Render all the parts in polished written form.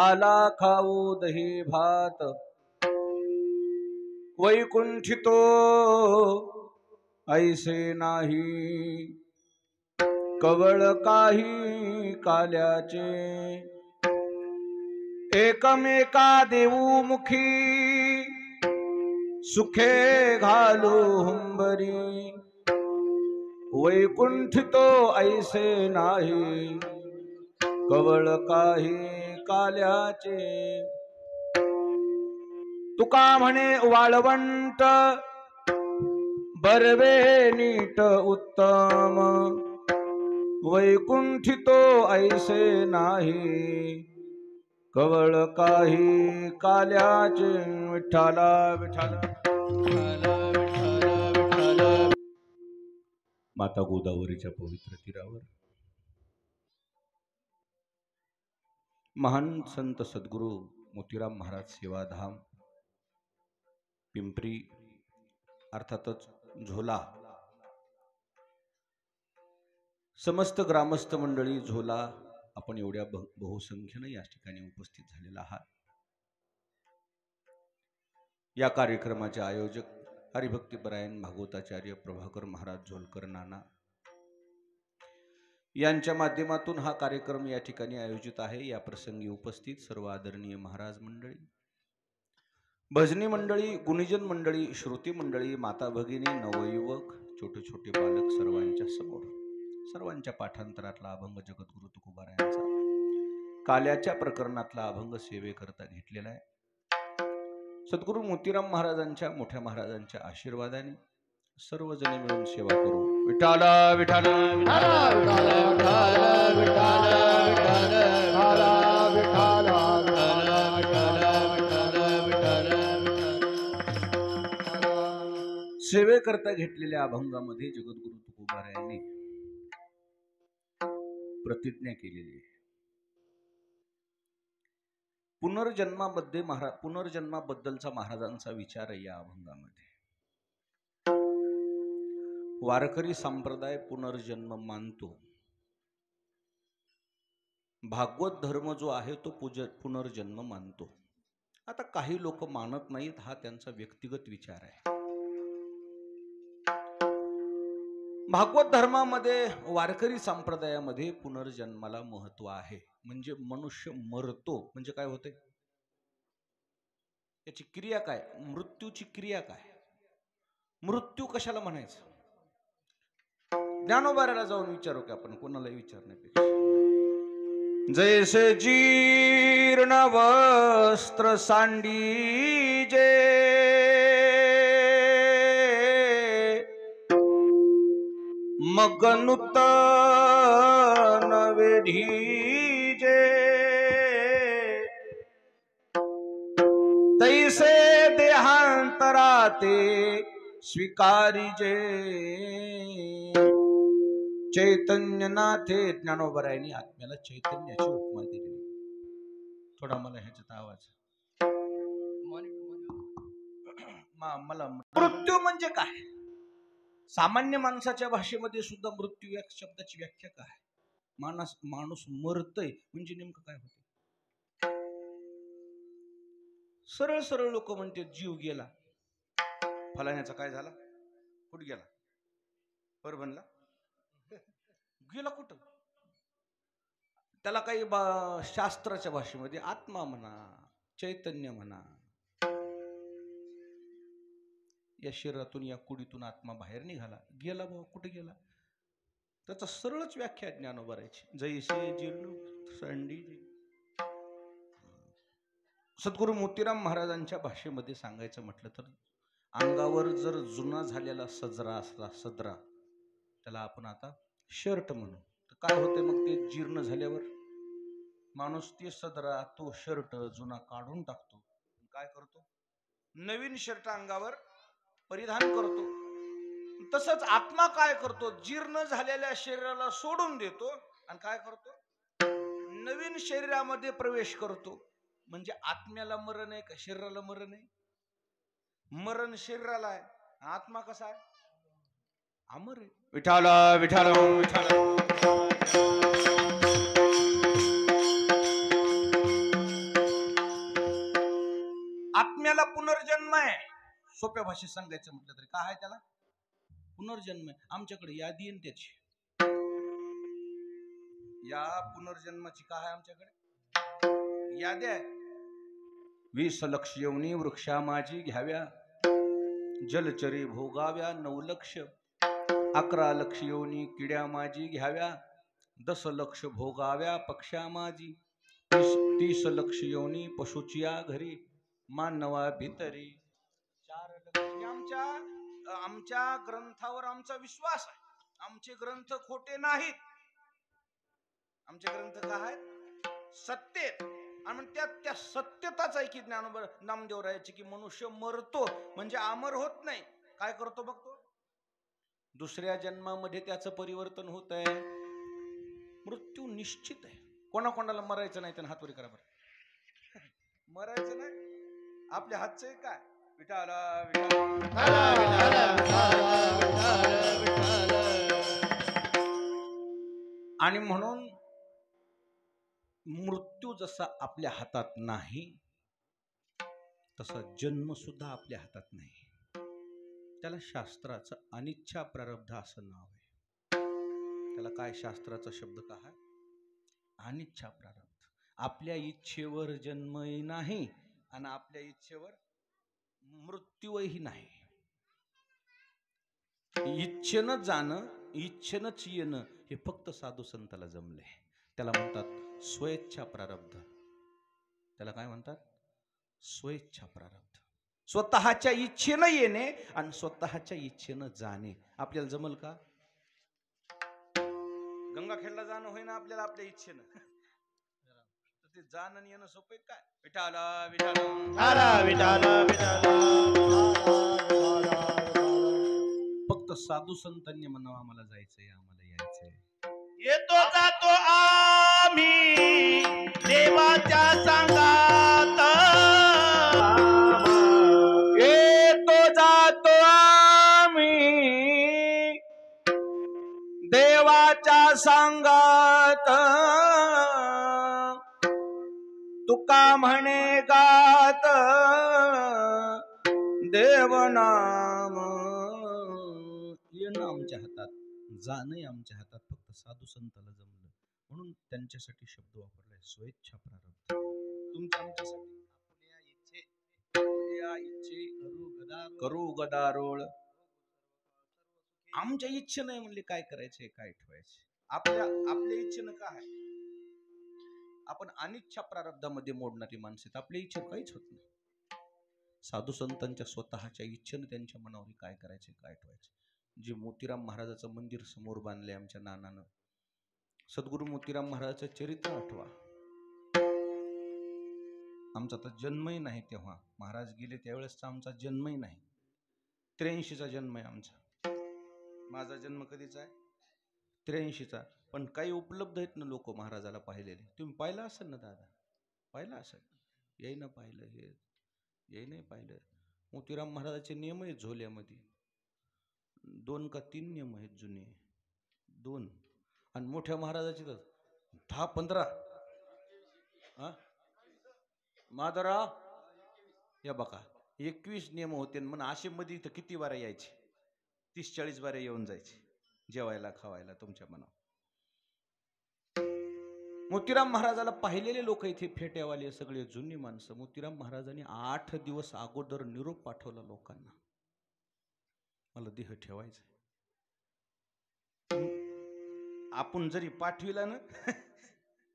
आला खाऊ दही भात वैकुंठितो ऐसे नाही कवळ काही काल्याचे एकमेका देऊ मुखी सुखे घालू हुंबरी वैकुंठितो ऐसे नाही कवळ काही काल्याचे तुका म्हणे वाळवंट बरवे नीट उत्तम वैकुंठितो ऐसे नाही कवळ काही काल्याचे विठ्ठला विठ्ठला माता गोदावरीच्या पवित्र तीरावर महान संत सद्गुरु मोतीराम महाराज सेवाधाम पिंपरी अर्थातच झोला समस्त ग्रामस्थ मंडळी झोला आपण एवढ्या बहुसंख्येने या ठिकाणी उपस्थित झालेला आहात। या कार्यक्रमाचे आयोजक हरिभक्तीपरायण भागवताचार्य प्रभाकर महाराज झोलकर नाना यांच्या माध्यमातून हा कार्यक्रम या ठिकाणी आयोजित आहे। या प्रसंगी उपस्थित सर्व आदरणीय महाराज मंडळी, भजनी मंडळी, गुणीजन मंडळी, श्रुती मंडळी, माता भगिनी, नवयुवक, छोटे छोटे बालक सर्वांच्या समोर सर्वांच्या पाठांतरातला अभंग जगद्गुरु तुकोबारायांचा काल्याच्या प्रकरणातला अभंग सेवेकरता घेतलेला आहे। सद्गुरु मोतीराम महाराजांच्या मोठ्या महाराजांच्या आशीर्वादाने सर्वजण मिळून सेवा करू। विठाला विठाला सेवेकरता घेतलेल्या अभंगामध्ये जगद्गुरु तुकोबारायांनी प्रतिज्ञा केलेली आहे। पुनर्जन्माबद्दलचा महाराजांचा विचार आहे या अभंगामध्ये। वारकरी संप्रदाय पुनर्जन्म मानतो, भागवत धर्म जो आहे तो पुनर्जन्म मानतो। आता काही लोक मानत नाहीत, हा त्यांचा व्यक्तिगत विचार आहे। भागवत धर्मामध्ये वारकरी संप्रदायामध्ये पुनर्जन्माला महत्व आहे। म्हणजे मनुष्य मरतो म्हणजे काय होते, याची क्रिया काय, मृत्यूची क्रिया काय, मृत्यू कशाला म्हणायचं। ज्ञानोबाराला जाऊन विचारू की आपण, कोणालाही विचारण्यापेक्षा। जैसे जीर्ण वस्त्र सांडीजे मग नूतन वेढीजे तैसे देहांतराते स्वीकारिजे चैतन्यनाथे। ज्ञानोबरायांनी आत्म्याला चैतन्याची उपमा दिली। थोडा मला ह्याच्यात आवाज, मला मृत्यू म्हणजे काय, सामान्य माणसाच्या भाषेमध्ये सुद्धा मृत्यू या शब्दाची व्याख्या काय, माणूस मरतय म्हणजे नेमकं काय होतं। सरळ सरळ लोक म्हणते जीव गेला, फलाण्याचा काय झाला, कुठे गेला, परभणला गेला, कुठं, त्याला काही शास्त्राच्या भाषेमध्ये आत्मा म्हणा, चैतन्य म्हणा, या शरीरातून या कुडीतून आत्मा बाहेर निघाला, गेला बाबा, कुठे गेला, त्याचा सरळच व्याख्या ज्ञानोबारायची। जैसे जीर्ण सांडीजे। सद्गुरु मोतीराम महाराजांच्या भाषेमध्ये सांगायचं म्हटलं तर, अंगावर जर जुना झालेला सदरा असला, सदरा त्याला आपण आता शर्ट म्हणू, तर काय होते मग ते जीर्ण झाल्यावर माणूस ते सदरा तो शर्ट जुना काढून टाकतो, काय करतो, नवीन शर्ट अंगावर परिधान करतो। तसंच आत्मा काय करतो, जीर्ण झालेल्या शरीराला सोडून देतो आणि काय करतो, नवीन शरीरामध्ये प्रवेश करतो। म्हणजे आत्म्याला मरण आहे का शरीराला मरण आहे, मरण शरीराला आहे, आत्मा कसा आहे, अमर आहे। विठाला विठाला विठाला। आत्म्याला पुनर्जन्म आहे. सोप्या भाषेत सांगायचं म्हटलं तरी काय आहे त्याला? पुनर्जन्म आहे. आमच्याकडे यादी आहे त्याची. या पुनर्जन्माची काय आहे आमच्याकडे? यादी आहे. 20 लक्ष योनी वृक्षा माझी घ्याव्या, जलचरी भोगाव्या 9 लक्ष. 11 लक्ष योनी किड्या माझी घ्याव्या, 10 लक्ष भोगाव्या पक्ष्या माझी. 30 लक्ष योनी पशुचिया घरी, मानवा भितरी 4 लक्ष. आमच्या ग्रंथावर आमचा विश्वास आहे. आमचे ग्रंथ खोटे नाहीत. आमचे ग्रंथ काय आहेत? सत्य. आणि त्या सत्यताच आहे की नामदेव रायाची की मनुष्य मरतो म्हणजे अमर होत नाही. काय करतो बघतो? दुसऱ्या जन्मामध्ये त्याचं परिवर्तन होत आहे. मृत्यू निश्चित आहे. कोणाकोणाला मरायचं नाही त्यांना हातवरी करा बरं. मरायचं नाही आपल्या हातचं आहे काय? विठाला आणि म्हणून मृत्यू जसा आपल्या हातात नाही तसा जन्म सुद्धा आपल्या हातात नाही. त्याला शास्त्राचं अनिच्छा प्रारब्ध असं नाव आहे. त्याला काय शास्त्राचा शब्द काय? अनिच्छा प्रारब्ध. आपल्या इच्छेवर जन्मही नाही आणि आपल्या इच्छेवर मृत्यूही नाही. इच्छेनं जाणं, इच्छेनंच येणं हे फक्त साधू संताला जमले. त्याला म्हणतात स्वेच्छा प्रारब्ध. त्याला काय म्हणतात? स्वेच्छा प्रारब्ध. स्वतःच्या इच्छेनं येणे आणि स्वतःच्या इच्छेनं जाणे आपल्याला जमल का? गंगाखेडला जाणं होईना आपल्याला आपल्या इच्छेनं. ते जाणं आणि येणं सोपं काय? विठाला विठाला विठाला फक्त साधू संतांनी म्हणावं आम्हाला जायचंय, आम्हाला यायचंय. येतो जातो आम्ही देवाच्या संगात, येतो जातो आम्ही देवाच्या संगात. तुका म्हणे गात देवनाम. येणं आमच्या हातात, जाणं आमच्या हातात. फक्त साधू संताला जमलं म्हणून त्यांच्यासाठी शब्द वापरलाय स्वेच्छा प्रारब्ध. तुमच्या आमच्यासाठी आपल्या इच्छे करू गदारोळ. आमच्या इच्छे नाही म्हणले काय करायचे काय ठेवायचे. आपल्या इच्छेनं काय? आपण अनिच्छा प्रारब्धामध्ये मोडणारी माणसे. आपल्या इच्छे काहीच होत नाही. साधू संतांच्या स्वतःच्या इच्छेनं त्यांच्या मनावर काय करायचे काय ठेवायचे. जे मोतीराम महाराजाचं मंदिर समोर बांधले आमच्या नानानं, सद्गुरू मोतीराम महाराजाचं चरित्र आठवा. आमचा तर जन्मही नाही तेव्हा, महाराज गेले त्यावेळेसचा आमचा जन्मही नाही. 83चा जन्म आहे आमचा. माझा जन्म कधीचा आहे? 83चा. पण काही उपलब्ध आहेत ना लोक महाराजाला पाहिलेले. तुम्ही पाहिलं असेल ना दादा? पाहिलं असेल? येई ना पाहिलं, हे येई नाही पाहिलं. मोतीराम महाराजाचे नियम आहेत झोल्यामध्ये. 2 का 3 नियम आहेत जुने, 2. आणि मोठ्या महाराजाचे तर 10-15. माधवराव या बघा 21 नियम होते. म्हणून असे मध्ये इथं किती वाऱ्या यायचे? 30-40 वाऱ्या येऊन जायचे जेवायला खावायला तुमच्या मनावर. मोतीराम महाराजाला पाहिलेले लोक इथे फेट्यावाले सगळे जुनी माणसं. मोतीराम महाराजांनी 8 दिवस अगोदर निरोप पाठवला लोकांना, मला देह ठेवायचा. आपण जरी पाठविला ना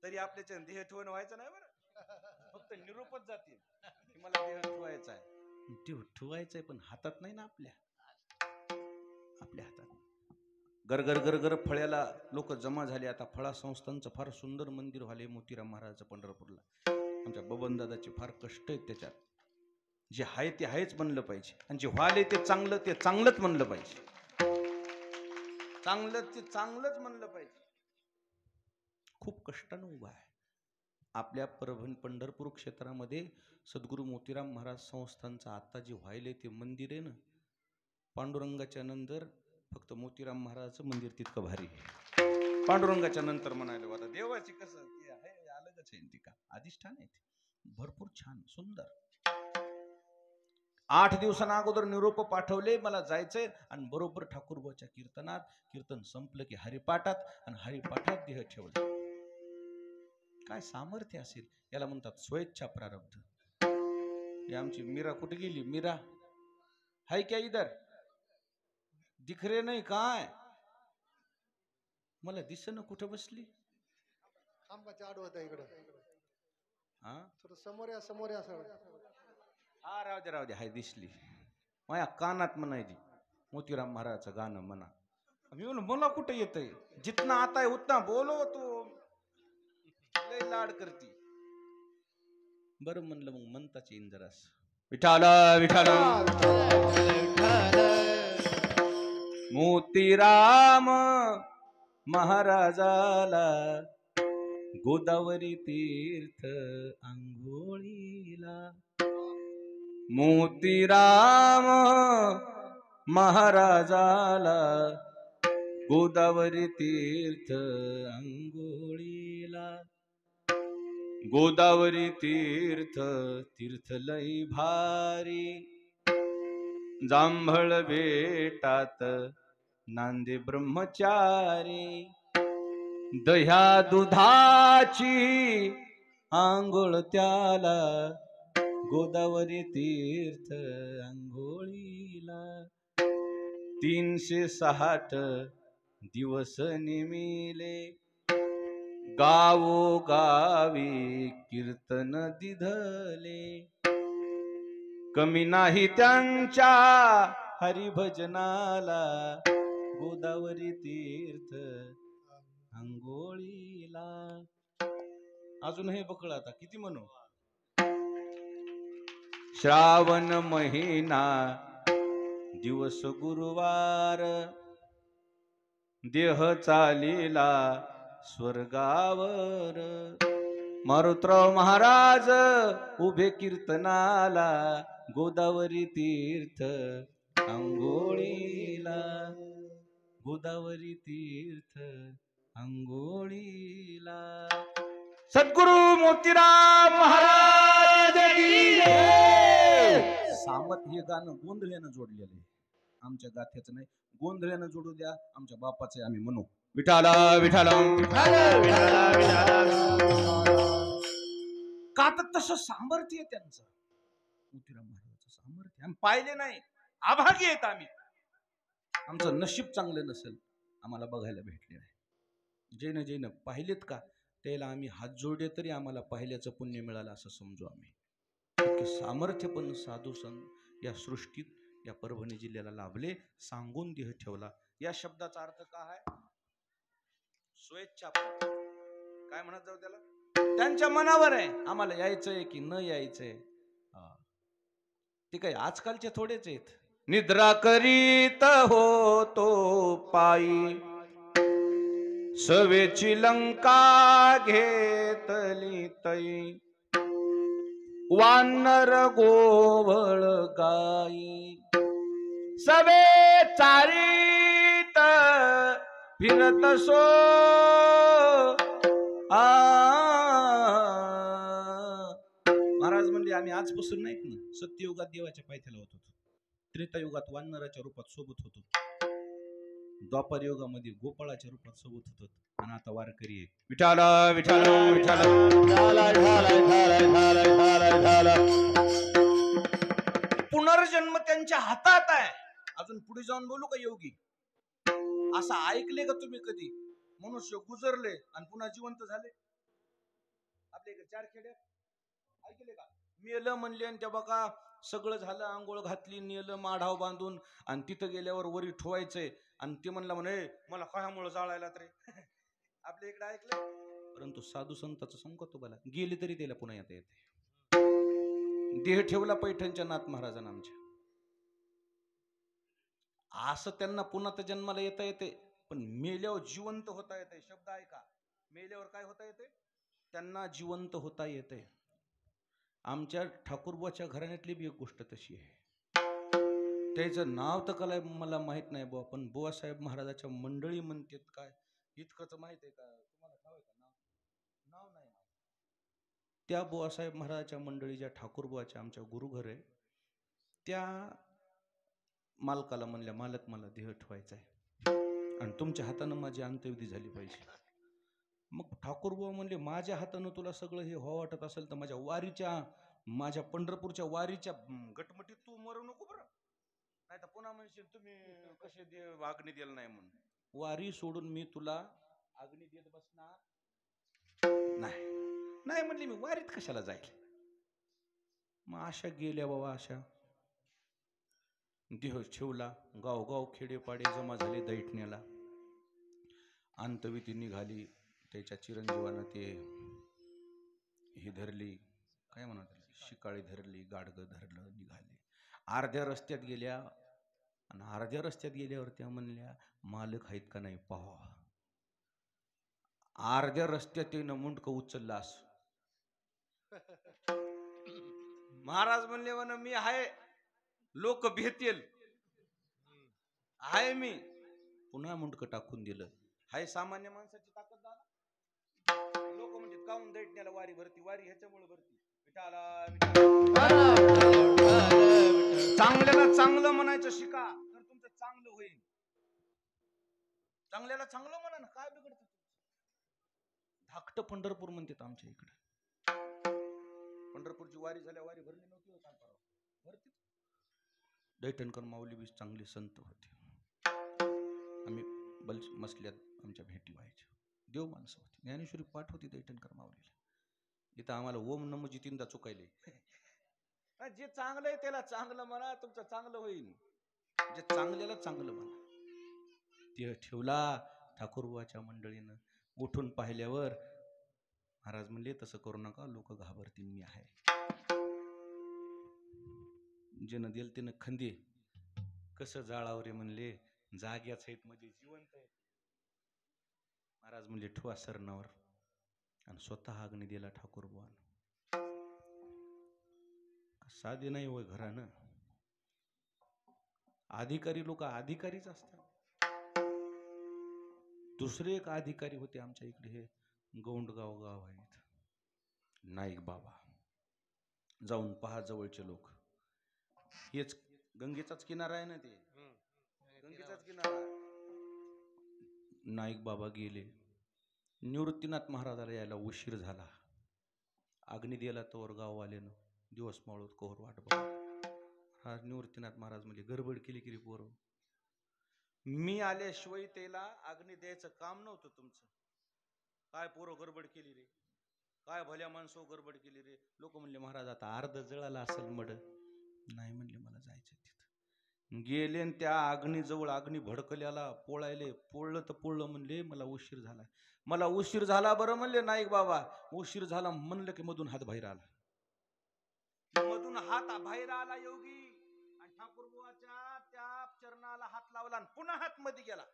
तरी आपल्याच्या देह ठेवणं व्हायचं नाही बरं. फक्त निरोपच जातील की मला देह ठेवायचा आहे. देह ठेवायचा आहे पण हातात नाही ना आपल्या हातात. गरगर गरगर फळ्याला लोक जमा झाले. आता फळा संस्थांचं फार सुंदर मंदिर व्हाले मोतीराम महाराजचं पंढरपूरला. आमच्या बबन दादाचे फार कष्ट आहेत त्याच्यात. जे आहे ते आहेच म्हणलं पाहिजे आणि जे व्हाले ते चांगलंच म्हणलं पाहिजे. चांगलंच म्हणलं पाहिजे. खूप कष्टानं उभा आहे. आपल्या पंढरपूर क्षेत्रामध्ये सद्गुरू मोतीराम महाराज संस्थांचं आता जे व्हायले ते मंदिर आहे ना, पांडुरंगाच्या नंतर फक्त मोतीराम महाराजाचं मंदिर तितकं भारी आहे. पांडुरंगाच्या नंतर म्हणायला आता देवाची कसं ते आहे अलगच आहे. ती का अधिष्ठान आहे ते भरपूर छान सुंदर. 8 दिवसांना अगोदर निरोप पाठवले, मला जायचंय. आणि बरोबर ठाकूरबाच्या कीर्तनात, कीर्तन संपलं की हरिपाठात, आणि हरिपाठात देह ठेवला. काय सामर्थ्य असेल. याला म्हणतात स्वेच्छा प्रारब्ध. ही आमची मीरा कुठे गेली? मीरा हाय क्या इधर? दिख रे नाही काय? मला दिसेना कुठे बसली. खांबाच्या आड होता इकडं. हा थोडं समोर या, समोर या सर. हा, राहू दे हाय दिसली. माझ्या कानात म्हणायची मोतीराम महाराजचं गाणं म्हणा. मी म्हणलं मला कुठे येतंय? जितना आता है उतना बोलो. तो लय लाड करती. बरं म्हणलं मग म्हणताच येईन जरास. विठाल विठाल मोतीराम महाराजाला गोदावरी तीर्थ अंघोळीला. मोतीराम महाराजाला गोदावरी तीर्थ अंघोळीला. गोदावरी तीर्थ तीर्थ लई भारी. जांभळ बेटात नांदे ब्रह्मचारी. दह्या दुधाची आंघोळ त्याला गोदावरी तीर्थ अंघोळीला. 360 दिवस निमिले गावोगावी कीर्तन दिधले. कमी नाही त्यांच्या हरिभजनाला गोदावरी तीर्थ अंघोळीला. अजूनही बकळ आता किती म्हणू. श्रावण महिना दिवस गुरुवार. देह चालीला स्वर्गावर. मारुतराव महाराज उभे कीर्तनाला गोदावरी तीर्थ अंघोळीला. गोदावरी तीर्थ अंघोळीला. सद्गुरु मोतीराम महाराज की जय. सामत हे गाणं गोंधळ्यानं जोडलेलं आहे. आमच्या गाथ्याचं नाही. गोंधळ्यानं जोडू द्या. आमच्या बापाचं आम्ही म्हणू. विठाला विठाला का तर तसं सामर्थ्य आहे त्यांचं. मोतीराम महाराजांचं सामर्थ्य आम्ही पाहिले नाही. अभागी आहेत आम्ही. आमचं नशीब चांगलं नसेल आम्हाला बघायला भेटले नाही. जैन जैन पाहिलेत का त्याला आम्ही हात जोडले तरी आम्हाला पाहिल्याचं पुण्य मिळालं असं समजू आम्ही. इतके सामर्थ्य पण साधू संत या सृष्टीत या परभणी जिल्ह्याला लाभले. सांगून देह ठेवला. या शब्दाचा अर्थ काय आहे? स्वेच्छा. काय म्हणत जाऊ त्याला? त्यांच्या मनावर आहे आम्हाला यायचंय की न यायचंय. ते काय आजकालचे थोडेच आहेत. निद्रा करीत होतो पायी सवेची लंका घेतली तई. वानर गोवळ गाई सवे चारीत फिरत सो. महाराज म्हणले आम्ही आजपासून नाहीत ना. सत्ययुगात देवाच्या पायथ्याला होत होतो. त्रेतायुगात वानराच्या रूपात सोबत होतो. द्वापर युगामध्ये गोपाळाच्या रूपात सोबत होतो. आणि आता वारकरी आहे. विठाला विठाला विठाला. पुनर्जन्म त्यांच्या हातात आहे. अजून पुढे जाऊन बोलू का योगी? असं ऐकले का तुम्ही कधी? मनुष्य गुजरले आणि पुन्हा जिवंत झाले? आपल्या इकडे 4 खेड्यात ऐकले का? मेलं म्हणले आणि त्या बघा सगळं झालं. आंघोळ घातली, नेलं माढाव बांधून आणि तिथं गेल्यावर वरी ठेवायचंय. आणि ते म्हणला म्हणे मला कशामुळे जाळायला रे. आपल्या इकडे ऐकलं. परंतु साधू संताचं सांगतो तुम्हाला गेले तरी त्याला पुन्हा येता येते. देह ठेवला पैठणच्या नाथ महाराजांना आमच्या. असं त्यांना पुन्हा तर जन्माला येता येते. पण मेल्यावर जिवंत होता येते. शब्द ऐका. मेल्यावर काय होता येते? त्यांना जिवंत होता येते. आमच्या ठाकूरबाच्या घराण्यातली बी एक गोष्ट तशी आहे. त्याचं नाव तर काय मला माहित नाही बुवा. पण बुवासाहेब महाराजाच्या मंडळी म्हणतात काय इतकंच माहित आहे का तुम्हाला? ठाव का नाव? नाव नाही माहित. त्या बुवासाहेब महाराजाच्या मंडळीच्या ठाकूरबाच्या आमच्या गुरुघर आहे त्या मालकाला म्हणल्या, मालक मला देह ठेवायचा आहे आणि तुमच्या हातानं माझी अंत्यविधी झाली पाहिजे. मग ठाकूरबुवा म्हणले, माझ्या हातानं तुला सगळं हे हो वाटत असेल तर माझ्या पंढरपूरच्या वारीच्या गटमटीत तू मरू नको बरं, नाही तर पुन्हा म्हणशील तुम्ही कसे अग्नी दिला नाही म्हणून. वारी सोडून मी तुला अग्नी देत बसणार नाही. नाही म्हणले, मी वारीत कशाला जाईल. मग अशा गेल्या बाबा, अशा देह ठेवला. गावगाव खेडेपाडे जमा झाले दैठण्याला. अंतविधी निघाली. त्याच्या चिरंजीवानं ते ही धरली, काय म्हणा त्याला, शिकाळी धरली, गाडगं धरलं, निघाले. अर्ध्या रस्त्यात गेल्या आणि अर्ध्या रस्त्यात गेल्यावर त्या म्हणल्या, मालक आहेत का नाही पाहा. अर्ध्या रस्त्यात ते मुंडकं उचललं असं. महाराज म्हणले, म्हण मी आहे, लोक भेटेल, आहे मी. पुन्हा मुंडकं टाकून दिलं. हाय सामान्य माणसाची ताकद दादा. लोक म्हणजे काऊन दैठण्याला वारी भरती, वारी ह्याच्यामुळे भरती, चांगल्याला चांगलं म्हणायचं शिका, तर तुमचं चांगलं होईल. चांगल्याला चांगलं म्हणा ना, काय बिघडतं. धाकटं पंढरपूर म्हणतात आमच्या इकडे. पंढरपूरची वारी झाल्या, वारी भरली नव्हती काल परवा, भरती. दैठणकर माऊली बी चांगले संत होते. आम्ही मसल्यात आमच्या भेटी व्हायच्या. देव माणसं होती. ज्ञानेश्वरी पाठ होती दैठणकर माऊलीला. इथं आम्हाला ओम नमो जितींदा चुकायले. जे चांगलं आहे त्याला चांगलं म्हणा, तुमचं चांगलं होईल. जे चांगल्याला चांगलं म्हणा. ते ठेवला ठाकूरबाच्या मंडळीनं. उठून पाहिल्यावर महाराज म्हणले, तसं करू नका, लोक घाबरतील, मी आहे. ज्यानं दिल त्यानं खंदे कसं जाळावर रे म्हणले, जाग्याच आहेत म्हणजे जिवंत आहेत. महाराज म्हणले, ठेवा सरणावर, आणि स्वतः अग्नी दिला ठाकूरबुवानं. साधे नाही होय घरानं. अधिकारी लोक अधिकारीच असतात. दुसरे एक अधिकारी होते आमच्या इकडे, हे गौंडगाव गाव आहेत, नाईक बाबा. जाऊन पहा, जवळचे लोक. हेच गंगेचाच किनारा आहे ना, ते गंगेचाच किनारा. नाईक बाबा गेले. निवृत्तीनाथ महाराजाला यायला उशीर झाला. अग्नी दिला तोवर गाववाल्यानं दिवस मावळत कोहर वाट बघ. हा निवृत्तीनाथ महाराज म्हणजे गडबड केली की रे पोरं, मी आल्याशिवाय त्याला अग्नी द्यायचं काम नव्हतं तुमचं. काय पोरं गडबड केली रे, काय भल्या माणसं गडबड केली रे. लोक म्हणले, महाराज आता अर्ध जळाला असेल मड. नाही म्हणले, मला जायचं तिथं. गेले न त्या अग्नीजवळ, अग्नी भडकल्याला पोळायले. पोळलं तर पोळलं म्हणले, मला उशीर झाला. मला उशीर झाला बरं म्हणले नाईक बाबा. उशीर झाला म्हणलं की मधून हात बाहेर आला. मधून हात बाहेर आला योगी, आणि ठाकूरबुवाच्या त्या चरणाला हात लावला आणि पुन्हा हात मध्ये गेला.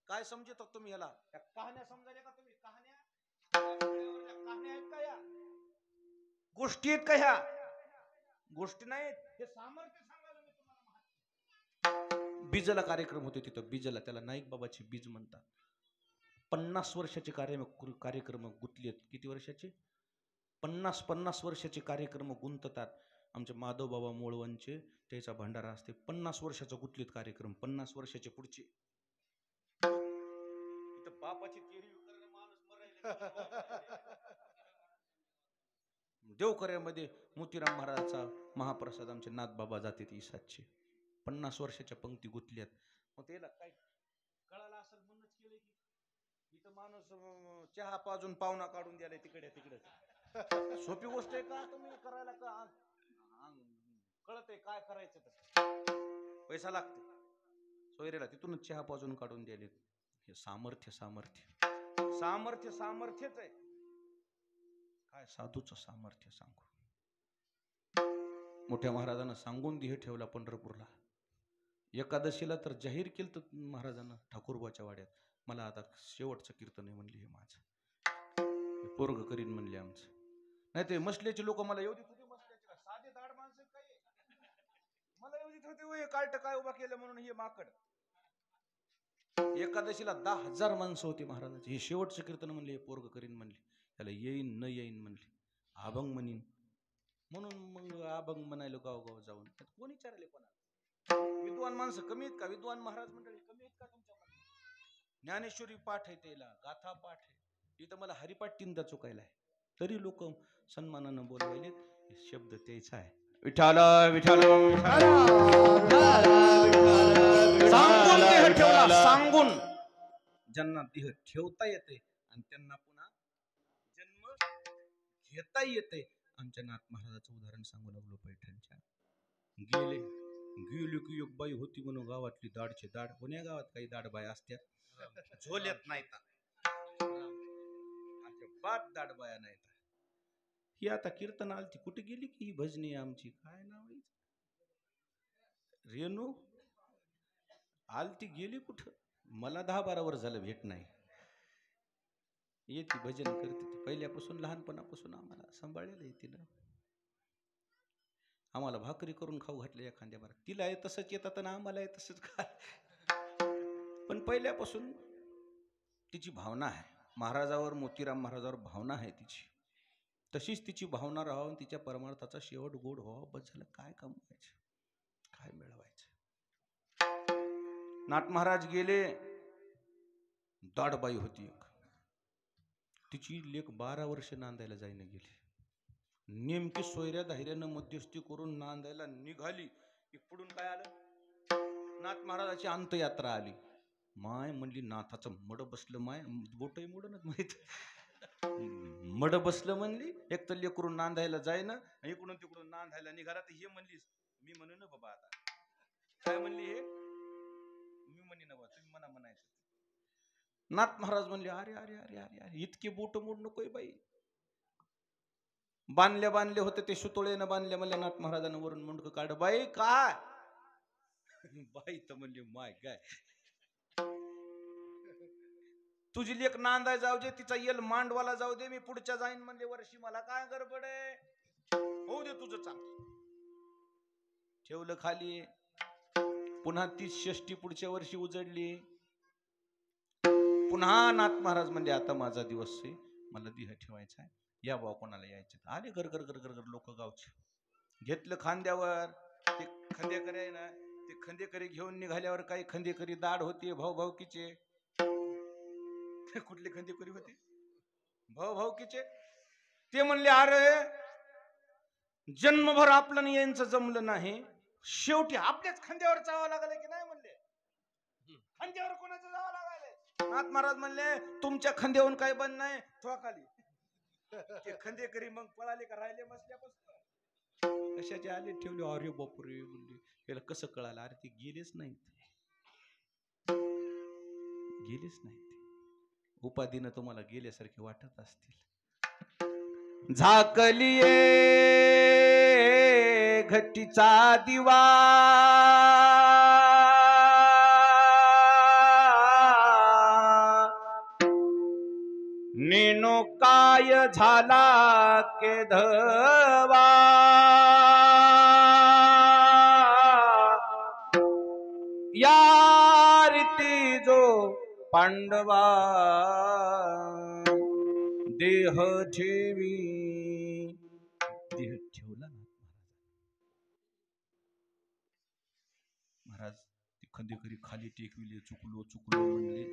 काय समजता तुम्ही याला? कहाण्या समजायला का तुम्ही? कहाण्या आहेत का या? गोष्टी आहेत का ह्या? गोष्टी नाहीत, हे सामर्थ्य सांगायला मी तुम्हाला. बीजला कार्यक्रम होते तिथं. बीजला, त्याला नाईक बाबाची बीज म्हणतात. 50 वर्षाचे कार्यक्रम गुंतलेत. किती वर्षाचे? 50 वर्षाचे कार्यक्रम गुंततात. आमचे माधव बाबा मोळवंचे, त्याचा भंडारा असते. 50 वर्षाचा गुंतलेत कार्यक्रम, 50 वर्षाचे पुढचे. इथं बापाची तेरी माणूस मरायला. देवकऱ्यामध्ये मोतीराम महाराजाचा महाप्रसाद आमचे नाथबाबा जाते ईसाचे. 50 वर्षाच्या पंक्ती गुंतल्यात. मग त्याला काय कळालं असेल म्हणूनच केलंय की इथं माणूस चहा पाजून पाहुणा काढून द्यायला तिकडे तिकडे. सोपी गोष्ट आहे का तुम्ही करायला? का कळतंय काय करायचं? तर पैसा लागते. सोयरेला तिथूनच चहा पाजून काढून द्यायले. हे सामर्थ्य सामर्थ्य सामर्थ्य सामर्थ्यच आहे. काय साधूचं सामर्थ्य सांगू. मोठ्या महाराजांना सांगून देह ठेवला पंढरपूरला. एकादशीला तर जाहीर केलं तर महाराजांना ठाकूरबाच्या वाड्यात, मला आता शेवटचं कीर्तन आहे म्हणले, हे माझं पोरग करीन म्हणले आमचं. नाही ते मसल्याचे लोक मला येऊ देत होते. मसल्याचे साधे दाड माणसं काय मला येऊ देत होते. कार्ट काय उभा केलं म्हणून हे माकड. एकादशीला 10,000 माणसं होती महाराजांची. हे शेवटचं कीर्तन म्हणले, हे पोरग करीन म्हणले. त्याला येईन न येईन म्हणले, अभंग म्हणीन म्हणून मग अभंग म्हणायला गावगाव जाऊन. कोणी विद्वान माणसं कमी आहेत का? विद्वान महाराज मंडळी कमी आहेत का तुमच्या मध्ये? ज्ञानेश्वरी पाठ आहे, त्याला गाथा पाठ आहे, इथं मला हरिपाठ तीनदा चुकायला आहे, तरी लोक सन्मानानं बोलवायले. शब्द त्याचा आहे, विठाल विठाल सांगून देह ठेवला, सांगून ज्यांना देह ठेवता येते आणि त्यांना पुन्हा जन्म घेता येते. आमच्या नाथ महाराजाचं उदाहरण सांगू लागलो. पैठणच्या गेले गेली की एक बाई होती म्हणून गावातली दाडचे दाड. कोण्या गावात काही दाड बाया असत्या, झोल्यात नाही बात दाड बाया नाही. ही आता कीर्तन आलती, कुठे गेली की ही भजनी आमची, काय नाव आहे रेणू, आलती गेली कुठं? मला 10-12 वर्ष झालं भेट नाही. येते भजन करते ती, पहिल्यापासून लहानपणापासून आम्हाला सांभाळलेलं आहे तिनं. आम्हाला भाकरी करून खाऊ घातले एखाद्या बार, तिला आहे तसंच येतात ना आम्हाला आहे तसंच खा. पण पहिल्यापासून तिची भावना आहे महाराजावर, मोतीराम महाराजावर भावना आहे तिची. तशीच तिची भावना राहावं, तिच्या परमार्थाचा शेवट गोड व्हावा, बस झालं. काय कमवायचं, काय मिळवायचं. नाथ महाराज गेले, दाडबाई होती एक, तिची लेक 12 वर्ष नांदायला जाईन गेली. नेमकी सोयऱ्या धायऱ्यानं मध्यस्थी करून नांदायला निघाली की पुढून काय आलं, नाथ महाराजाची अंतयात्रा आली. माय म्हणली नाथाचं मड बसलं, माय बोटही मोडूनच माहित मड बसलं म्हणली. एक तर लेकरून नांदायला जाईना, इकडून तिकडून नांदायला निघाला. तर हे म्हणली, मी म्हणू ना बाबा, आता काय म्हणली हे, मी म्हणी ना बाबा, तुम्ही म्हणा म्हणायचं. नाथ महाराज म्हणले, अरे अरे अरे अरे अरे इतके बोट मोड नकोय बाई. बांधले होते ते सुतोळेनं बांधले. म्हणले नाथ महाराजांना वरून मुंडक काढ. बाई काय? बाई तर म्हणली, माय काय, तुझी लेक नांदाय जाऊ दे, तिचा येल मांडवाला जाऊ दे, मी पुढच्या जाईन म्हणले वर्षी, मला काय गडबड आहे, होऊ दे तुझं चांगलं. ठेवलं खाली. पुन्हा ती षष्टी पुढच्या वर्षी उजडली. पुन्हा नाथ महाराज म्हणले, आता माझा दिवस आहे, मला देह ठेवायचा आहे, या भाऊ कोणाला यायचे. आले घर घर घर घर घर लोक गावचे. घेतलं खांद्यावर. ते खंदेकरी आहे ना, ते खंदेकरी घेऊन निघाल्यावर काही खंदेकरी दाढ होती भाऊभाऊकीचे. कुठले खंदेकरी होते? भाऊभाऊकीचे. ते म्हणले, अरे जन्मभर आपलं यांचं जमलं नाही, शेवटी आपल्याच खांद्यावर जावं लागलं की नाही. म्हणले खांद्यावर कोणाचं जावं लागलं. नाथ महाराज म्हणले, तुमच्या खांद्यावरून काही बंद नाही, ठोका खाली. ते खंदेकरी मग पळाले का राहिले बसल्यापासून, कशाचे आले ठेवले. अरे बापरे म्हणले, याला कसं कळालं? अरे ते गेलेच नाहीत, गेलेच नाहीत. उपाधीनं तुम्हाला गेल्यासारखे वाटत असतील. झाकलिये घटीचा दिवा, नेनो काय झाला केधवा, या रीती जो पांडवा देह ठेवी. देह ठेवला ना महाराज. ते खंदेकरी खाली टेकविले, चुकलो चुकलो म्हणले,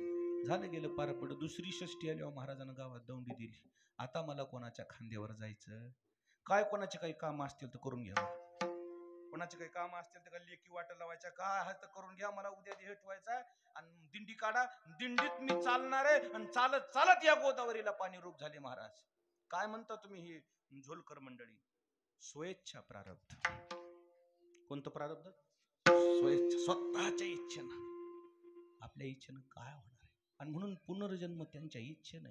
झालं गेलं पार पडलं. दुसरी षष्टी आली, महाराजांना गावात दौंडी दिली. आता मला कोणाच्या खांद्यावर जायचं काय? कोणाचे काही काम असतील तर करून घ्या, कोणाचे काही काम असतील तर लेकी वाटा लावायच्या, काय आहे तर करून घ्या, मला उद्या देह ठेवायचा आणि दिंडी काढा, दिंडीत मी चालणार आहे. आणि चालत चालत या गोदावरीला पाणी रूप झाले. महाराज काय म्हणता तुम्ही? हे झोलकर मंडळी, स्वेच्छा प्रारब्ध. कोणतं प्रारब्ध? स्वेच्छा, स्वतःच्या इच्छेनं, आपल्या इच्छेनं काय होणार आहे. आणि म्हणून पुनर्जन्म त्यांच्या इच्छेनं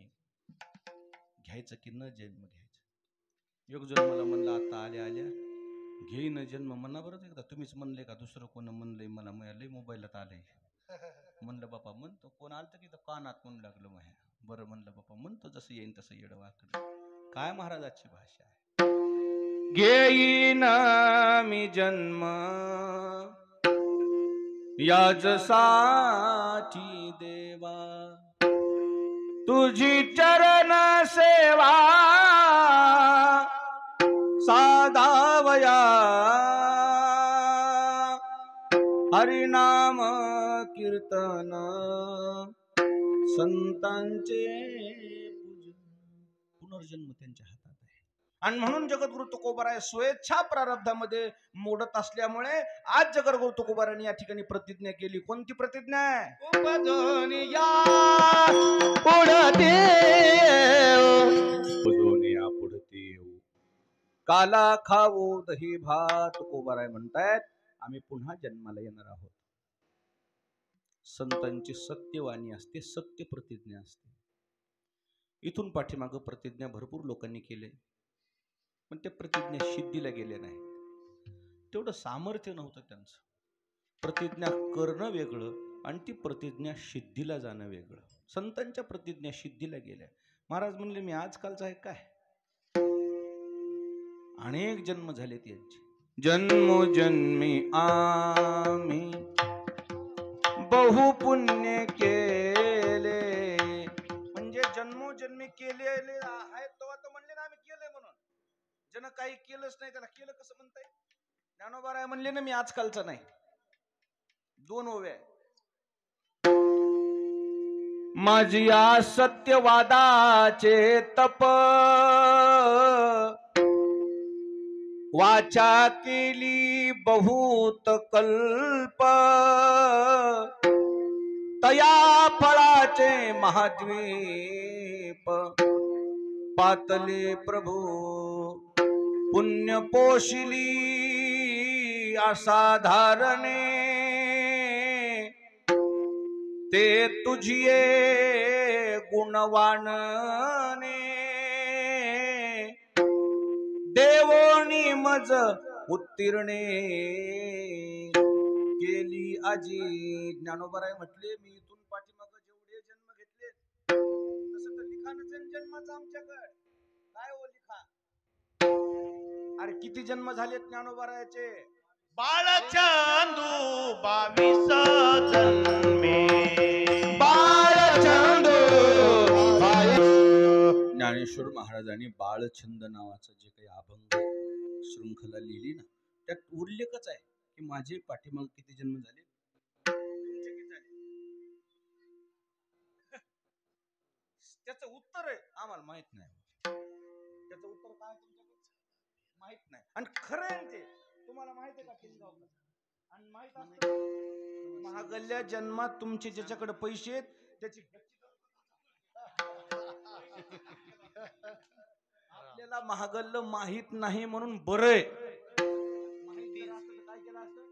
घ्यायचं की न जन्म घ्यायचं. एक जण मला म्हणलं, आता आल्या आल्या घेईन जन्म. म्हणा बरं एकदा, तुम्हीच म्हणले का दुसरं कोण म्हणलंय? मला मिळालंय मोबाईलात आलंय. म्हणलं बापा म्हणतो, कोण आलं की कानात म्हणू लागलं माझ्या. बरं म्हणलं बापा म्हणतो, जसं येईन तसं येडं वाकडं. काय महाराजाची भाषा आहे. घेईन मी जन्म याजसाठी देवा, तुझी चरण सेवा साधावया, हरिनाम कीर्तन संतांचे पूजन. पुनर्जन्म त्यांच्या हातात आहे. आणि म्हणून जगद्गुरु तुकोबाराय स्वेच्छा प्रारब्धामध्ये मोडत असल्यामुळे आज जगद्गुरु तुकोबारायांनी या ठिकाणी प्रतिज्ञा केली. कोणती प्रतिज्ञा आहे? उपजून या पुढते उपजून या पुढते येऊ, काला खाऊ दही भात. तुकोबाराय म्हणतायत आम्ही पुन्हा जन्माला येणार आहोत. संतांची सत्यवाणी असते, सत्य प्रतिज्ञा असते. इथून पाठीमागं प्रतिज्ञा भरपूर लोकांनी केले, पण त्या प्रतिज्ञा सिद्धीला गेल्या नाही. तेवढं सामर्थ्य नव्हतं त्यांचं. प्रतिज्ञा करणं वेगळं आणि ती प्रतिज्ञा सिद्धीला जाणं वेगळं. संतांच्या प्रतिज्ञा सिद्धीला गेल्या. महाराज म्हणले मी आजकालचा आहे काय, अनेक जन्म झालेत यांचे. जन्मोजन्मी आम्ही बहु पुण्य केले. म्हणजे जन्मोजन्मी केलेले आहेत तेव्हा तर म्हणले ना आम्ही केलंय म्हणून. ज्यानं काही केलंच नाही त्याला केलं कसं म्हणताय? ज्ञानोबाराय म्हणले ना मी आजकालचा नाही. दोन ओव्या. माझी या सत्यवादाचे तप वाचा केली बहुत कल्प, तया फळाचे महाद्वीप पातले प्रभू पुण्य पोशिली असाधारणे. ते तुझिये गुणवानने देवोनी मज उत्तीर्णे केली आजी. ज्ञानोबाराय म्हटले मी इथून पाठीमाग जेवढे जन्म घेतले तसं तर लिखाणच जन्माचं आमच्याकडे काय हो लिखाण. अरे किती जन्म झालेत ज्ञानोबारायाचे? बाळचंदू 22 जन्मे. बाळचंदू. ज्ञानेश्वर महाराजांनी बाळछंद नावाचं जे काही अभंग शृंखला लिहिली ना, त्यात उल्लेखच आहे की माझे पाठीमाग किती जन्म झाले, तुमचे किती झाले. त्याचं उत्तर आहे आम्हाला माहित नाही. त्याचं उत्तर काय तुमच्याकडे माहित नाही. आणि खरं आहे ते तुम्हाला माहित आहे का किनगाव? आणि माहित असतं महागल्ल्या जन्मात तुमचे ज्याच्याकडे पैसे आहेत त्याची आपल्याला महागल्ल माहित नाही म्हणून बरं आहे. माहिती असतं तर काय केलं असतं?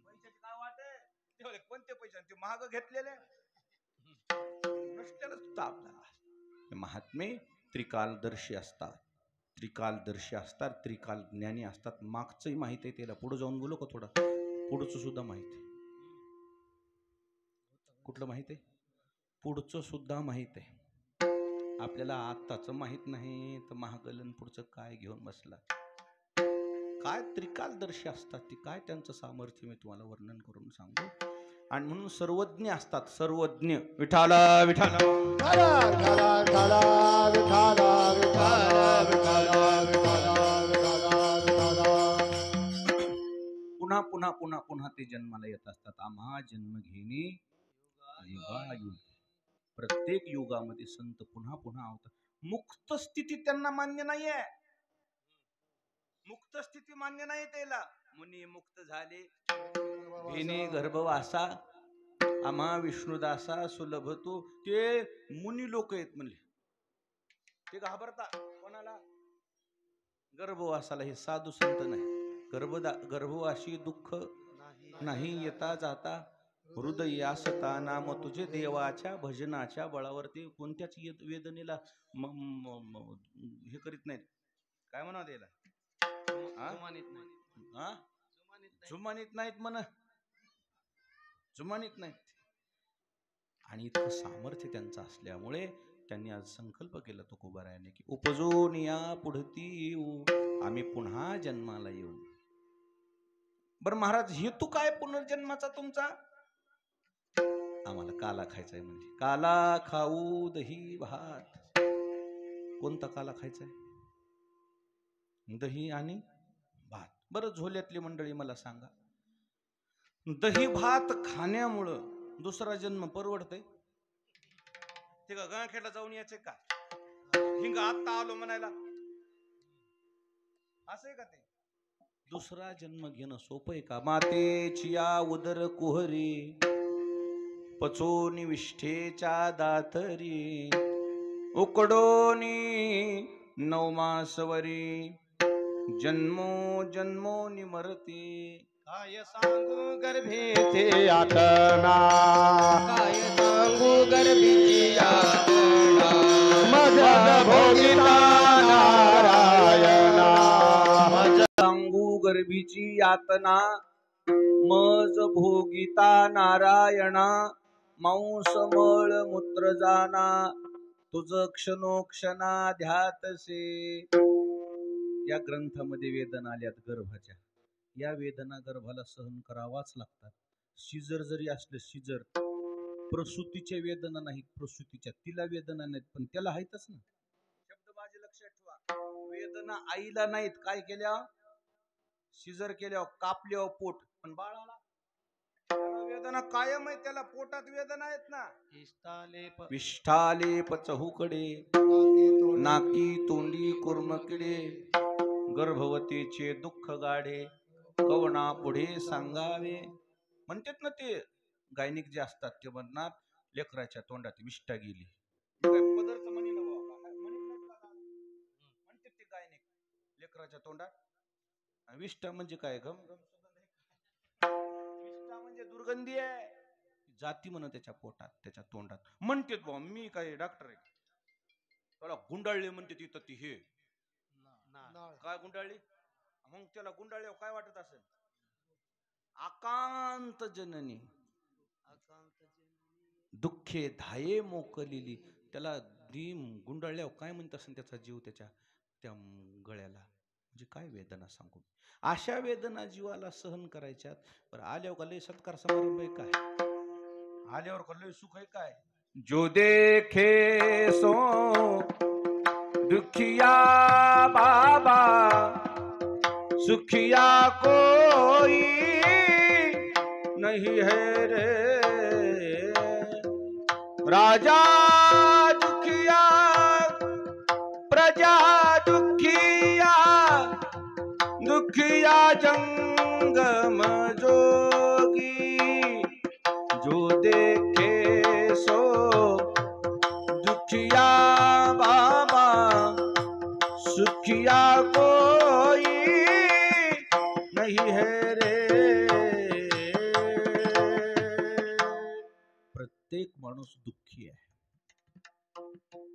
पैशाची काय वाट आहे? कोणते पैसे ते महाग घेतलेले नसतेला सुद्धा आपल्याला. महात्मे त्रिकालदर्शी असतात, त्रिकालदर्शी असतात, त्रिकाल ज्ञानी असतात. मागचंही माहित आहे त्याला. पुढे जाऊन बोलू का थोडं? पुढचं सुद्धा माहित आहे. कुठलं माहित आहे? पुढचं सुद्धा माहित आहे. आपल्याला आत्ताच माहित नाही तर महागलन पुढचं काय घेऊन बसला. काय त्रिकालदर्शी असतात ती, काय त्यांचं सामर्थ्य मी तुम्हाला वर्णन करून सांगू. आणि म्हणून सर्वज्ञ असतात, सर्वज्ञ. विठाला विठाला पुन्हा पुन्हा पुन्हा पुन्हा ते जन्माला येत असतात. आम्हा जन्म घेणे युगायुग. प्रत्येक युगामध्ये संत पुन्हा पुन्हा होतात. मुक्त स्थिती त्यांना मान्य नाहीये. मुक्त स्थिती मान्य नाही त्याला. मुनी मुक्त झाले घेणे गर्भवासा आम्हा विष्णुदासा सुलभ तो. ते मुनी लोक आहेत म्हणले. ते घाबरता कोणाला? गर्भवासाला. हे साधू संत नाही. गर्भवासी दुःख नाही येता जाता हृदयासता नाम तुझे देवाच्या भजनाच्या बळावरती कोणत्याच वेदनेला हे करीत नाहीत. काय म्हणा त्याला? जुमानीत नाहीत म्हण. जुमानीत नाहीत. आणि इतकं सामर्थ्य त्यांचं असल्यामुळे त्यांनी आज संकल्प केला तुकोबारायाने की उपजून या पुढती येऊ, आम्ही पुन्हा जन्माला येऊ. बरं महाराज हेतू काय पुनर्जन्माचा तुमचा? आम्हाला काला खायचा आहे. म्हणजे काला खाऊ दही भात. कोणता काला खायचा आहे? दही आणि भात. बरं झोल्यातली मंडळी मला सांगा, दही भात खाण्यामुळं दुसरा जन्म परवडतय? ते का गंगाखेडला जाऊन यायचे का? हिंग आत्ता आलो म्हणायला असं आहे का ते? दुसरा जन्म घेणं सोपं आहे का? मातेची या उदर कुहरी पचोनी विष्ठेच्या दातरी उकडोनी नवमासवरी जन्मो जन्मो निमरती. काय सांगू गर्भेचे यातना, काय सांगू गर्भीची यातना, मज भोगिता नारायणा, मज सांगू गर्भीची यातना मज भोगिता नारायणा. मांस मळ मूत्र जाना तुझ क्षणोक्षणा ध्यातसे. या ग्रंथामध्ये वेदना आल्यात गर्भाच्या. या वेदना गर्भाला सहन करावाच लागतात. शिजर जरी असले, शिजर प्रसूतीच्या वेदना नाहीत, प्रसूतीच्या तिला वेदना नाहीत, पण त्याला आहेतच ना. शब्द माझे लक्षात ठेवा. वेदना आईला नाहीत, काय केल्या? शिजर केल्यावर कापल्यावर पोट, पण बाळाला वेदना कायम आहे. त्याला पोटात वेदना आहेत ना. विष्ठालेप चहूकडे नाकी तोंडी कुर्मकिडे गर्भवतीचे दुःख गाडे कवना पुढे सांगावे. म्हणतात ना ते गायनिक जे असतात ते म्हणणार लेकराच्या तोंडात विष्ठा गेली. पदरचं म्हणी ना म्हणतात ते गायनिक लेकराच्या तोंडात विष्ठा म्हणजे काय? घम घम विष्ठा म्हणजे दुर्गंधी आहे. जाती म्हण त्याच्या पोटात त्याच्या तोंडात. म्हणतात बा मी काय डॉक्टर आहे त्याला गुंडाळले म्हणते तिथं ती हे काय गुंडाळली. मग त्याला गुंडाळल्यावर काय वाटत असेल? आकांत जननी दुःखे धाये मोकलेली. त्याला गुंडाळल्यावर काय म्हणत असेल त्याचा जीव त्याच्या त्या गळ्याला. म्हणजे काय वेदना सांगू. अशा वेदना जीवाला सहन करायच्यात. पण आल्यावर का लय सत्कार समारंभ आहे काय? आल्यावर का लय सुख आहे काय? जो देखे सो दुखिया बाबा सुखिया कोई नहीं है रे. राजा दुखिया प्रजा दुखिया दुखिया जंगम जोगी. जो देखे सो दुखिया बाबा सुखिया कोई नहीं है रे. प्रत्येक माणूस दुःखी आहे.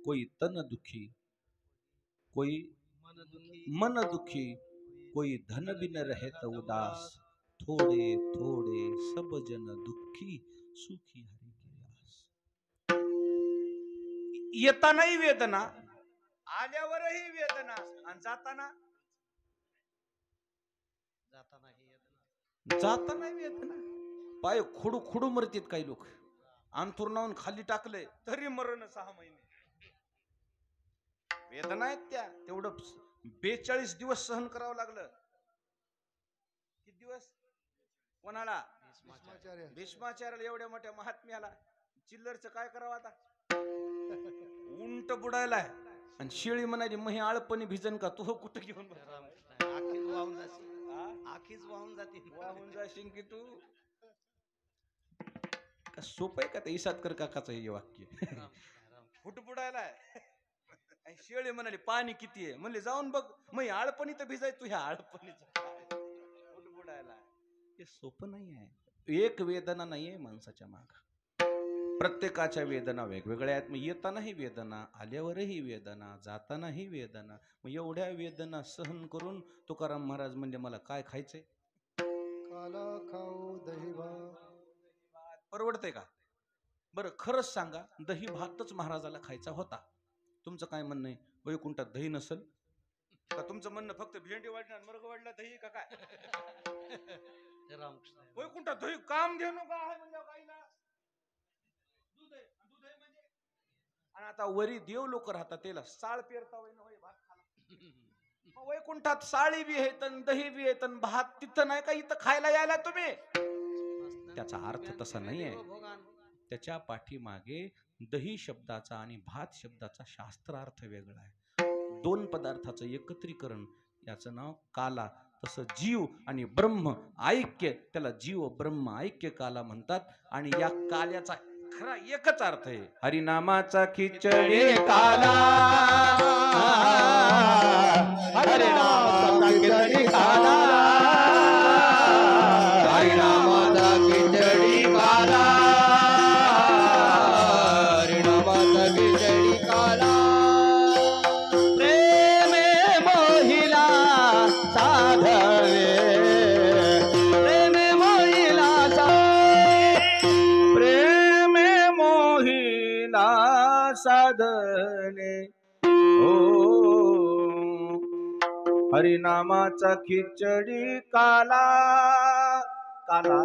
कोई तन दुखी, कोई मन दुखी, कोई धन बिन रहत उदास. थोड़े थोड़े सब जन दुखी सुखी हरि के दास. येतानाही वेदना, आल्यावरही वेदना, आणि जाताना वेदना. पाय खुडू खुडू मरतात काही लोक. अंथरुणावून खाली टाकले तरी मरण 6 महिने. वेदना आहेत त्या. तेवढं 42 दिवस सहन करावं लागलं. किती दिवस? कोणाला? भीष्माचार्याला. एवढ्या मोठ्या महात्म्याला चिल्लरचं काय करावं आता? उंट बुडायलाय आणि शेळी म्हणाली मही आळपणी भिजन का? तू कुठं घेऊन आखीच वाहून जाशील की तू. का सोपं आहे का ते इसातकर काकाचं हे वाक्य? फुट बुडायलाय शेळी म्हणाली पाणी किती आहे? म्हणले जाऊन बघ. मग आळपणी तर भिजाय. तू ह्या आळपणीच फुट बुडायलाय. हे सोपं नाही आहे. एक वेदना नाहीये माणसाच्या माग. प्रत्येकाच्या वेदना वेगवेगळ्या आहेत. मग येतानाही वेदना, आल्यावरही वेदना, जातानाही वेदना. मग एवढ्या वेदना सहन करून तुकाराम महाराज म्हणजे मला काय खायचंय? काला खाऊ दही भात. परवडतंय का? बरं खरंच सांगा, दही भातच महाराजाला खायचा होता. तुमचं काय म्हणणं आहे? वैकुंठात दही नसल का? तुमचं म्हणणं फक्त भेंडी वाढणार मर्ग वाढला दही का काय? वैकुंठात दही काम घेणं का आहे म्हणजे काहीला दूध आहे. दूध आहे म्हणजे आणि आता वरी देव लोक राहतात त्याला साळ पेरता होय भात खाला. वैकुंठात साळी बी आहे दही बी आहे भात तिथं नाही का? इथं खायला यायला तुम्ही त्याचा अर्थ तसा नाही आहे. त्याच्या पाठीमागे दही शब्दाचा आणि भात शब्दाचा शास्त्रार्थ वेगळा आहे. दोन पदार्थाचं एकत्रीकरण याचं नाव काला. तसं जीव आणि ब्रह्म ऐक्य, त्याला जीव ब्रह्म ऐक्य काला म्हणतात. आणि या काल्याचा खरा एकच अर्थ आहे, हरिनामाचा खिचडी काला. हरिनामाचा खिचडी काला. हरिनामाचा खिचडी काला. हरिनामाचा खिचडी काला. प्रेमे मोहिला साधवे. प्रेमे मोहिला प्रेमे मोहिला साधने ओ हरिनामाचा खिचडी काला. काला